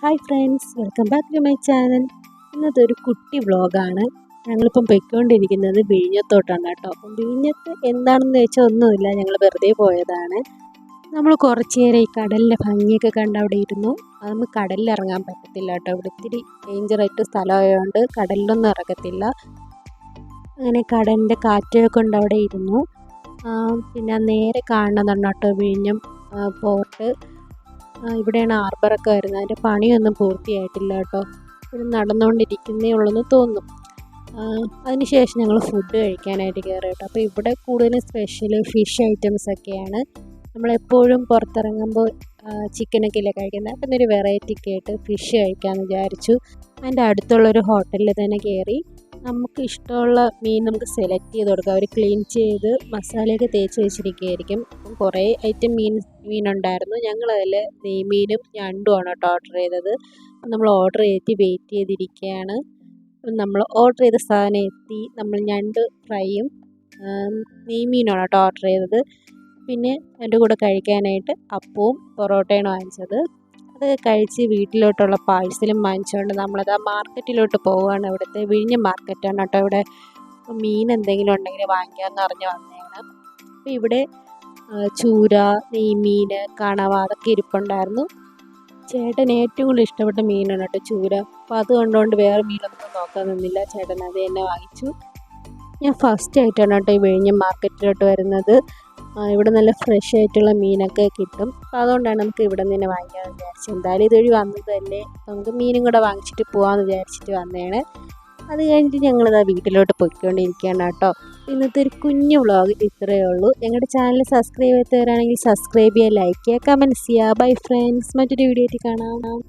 Hi friends, welcome back to my channel. ഇന്നത്തെ ഒരു കുട്ടി വ്ളോഗാണ്. ഞങ്ങളിപ്പം പൊയ്ക്കൊണ്ടിരിക്കുന്നത് വിഴിഞ്ഞത്തോട്ടാണ് കേട്ടോ. അപ്പം വിഴിഞ്ഞത്ത് എന്താണെന്ന് ചോദിച്ചാൽ ഒന്നുമില്ല, ഞങ്ങൾ വെറുതെ പോയതാണ്. നമ്മൾ കുറച്ച് നേരം ഈ കടലിൻ്റെ ഭംഗിയൊക്കെ കണ്ട് അവിടെ ഇരുന്നു. അത് നമുക്ക് കടലിൽ ഇറങ്ങാൻ പറ്റത്തില്ല കേട്ടോ, ഇവിടെ ഇത്തിരി ഡേഞ്ചറായിട്ട് സ്ഥലമായതുകൊണ്ട് കടലിലൊന്നും ഇറങ്ങത്തില്ല. അങ്ങനെ കടലിൻ്റെ കാറ്റൊക്കെ കൊണ്ട് അവിടെ ഇരുന്നു. പിന്നെ നേരെ കാണുന്നതാണ് കേട്ടോ വിഴിഞ്ഞം പോർട്ട്. ഇവിടെയാണ് ഹാർബറൊക്കെ വരുന്നത്. അതിൻ്റെ പണിയൊന്നും പൂർത്തിയായിട്ടില്ല കേട്ടോ, ഇത് നടന്നുകൊണ്ടിരിക്കുന്നേ ഉള്ളെന്ന് തോന്നും. അതിനുശേഷം ഞങ്ങൾ ഫുഡ് കഴിക്കാനായിട്ട് കയറി കേട്ടോ. അപ്പോൾ ഇവിടെ കൂടുതലും സ്പെഷ്യൽ ഫിഷ് ഐറ്റംസ് ഒക്കെയാണ്. നമ്മളെപ്പോഴും പുറത്തിറങ്ങുമ്പോൾ ചിക്കനൊക്കെ ഇല്ലേ കഴിക്കുന്നത്, അപ്പം ഒരു വെറൈറ്റിക്ക് ആയിട്ട് ഫിഷ് കഴിക്കാമെന്ന് വിചാരിച്ചു. അതിൻ്റെ അടുത്തുള്ളൊരു ഹോട്ടലിൽ തന്നെ കയറി നമുക്ക് ഇഷ്ടമുള്ള മീൻ നമുക്ക് സെലക്ട് ചെയ്ത് കൊടുക്കാം. അവർ ക്ലീൻ ചെയ്ത് മസാലയൊക്കെ തേച്ച് വെച്ചിരിക്കുകയായിരിക്കും. അപ്പം കുറേ ഐറ്റം മീനുണ്ടായിരുന്നു. ഞങ്ങളതിൽ നെയ്മീനും ഞണ്ടുമാണ് കേട്ടോ ഓർഡർ ചെയ്തത്. നമ്മൾ ഓർഡർ ചെയ്തിട്ട് വെയിറ്റ് ചെയ്തിരിക്കുകയാണ്. നമ്മൾ ഓർഡർ ചെയ്ത സാധനം എത്തി. നമ്മൾ ഞണ്ട് ഫ്രൈയും നെയ്മീനുമാണ് കേട്ടോ ഓർഡർ ചെയ്തത്. പിന്നെ എൻ്റെ കൂടെ കഴിക്കാനായിട്ട് അപ്പവും പൊറോട്ടയാണ് വാങ്ങിച്ചത്. അത് കഴിച്ച് വീട്ടിലോട്ടുള്ള പാഴ്സലും വാങ്ങിച്ചുകൊണ്ട് നമ്മളത് ആ മാർക്കറ്റിലോട്ട് പോവുകയാണ്. ഇവിടുത്തെ വിഴിഞ്ഞം മാർക്കറ്റാണ് കേട്ടോ. ഇവിടെ മീൻ എന്തെങ്കിലും ഉണ്ടെങ്കിൽ വാങ്ങിക്കാമെന്ന് പറഞ്ഞ് വന്നതാണ്. അപ്പോൾ ഇവിടെ ചൂര, നെയ്മീൻ, കണവ അതൊക്കെ ഇരിപ്പുണ്ടായിരുന്നു. ചേട്ടൻ ഏറ്റവും കൂടുതൽ ഇഷ്ടപ്പെട്ട മീനാണ് കേട്ടോ ചൂര. അപ്പോൾ അത് കണ്ടുകൊണ്ട് വേറെ മീനൊന്നും നോക്കാൻ നിന്നില്ല, ചേട്ടൻ അത് തന്നെ വാങ്ങിച്ചു. ഞാൻ ഫസ്റ്റ് ആയിട്ടാണ് കേട്ടോ ഈ വിഴിഞ്ഞം മാർക്കറ്റിലോട്ട് വരുന്നത്. ഇവിടെ നല്ല ഫ്രഷ് ആയിട്ടുള്ള മീനൊക്കെ കിട്ടും. അപ്പോൾ അതുകൊണ്ടാണ് നമുക്ക് ഇവിടെ നിന്ന് തന്നെ വാങ്ങിക്കാമെന്ന് വിചാരിച്ചത്. എന്തായാലും ഇതുവഴി വന്നതല്ലേ, നമുക്ക് മീനും കൂടെ വാങ്ങിച്ചിട്ട് പോകാമെന്ന് വിചാരിച്ചിട്ട് വന്നതാണ്. അത് കഴിഞ്ഞിട്ട് ഞങ്ങളിതാ വീട്ടിലോട്ട് പൊയ്ക്കൊണ്ടിരിക്കുകയാണ് കേട്ടോ. ഇന്നത്തെ ഒരു കുഞ്ഞു വ്ളോഗ് ഇത്രയേ ഉള്ളൂ. ഞങ്ങളുടെ ചാനൽ സബ്സ്ക്രൈബ് ചെയ്തവരാണെങ്കിൽ സബ്സ്ക്രൈബ് ചെയ്യുക, ലൈക്ക് ചെയ്യുക, കമൻറ്റ്സ് ചെയ്യുക. ബൈ ഫ്രണ്ട്സ്, മറ്റൊരു വീഡിയോ ആയിട്ട് കാണാം.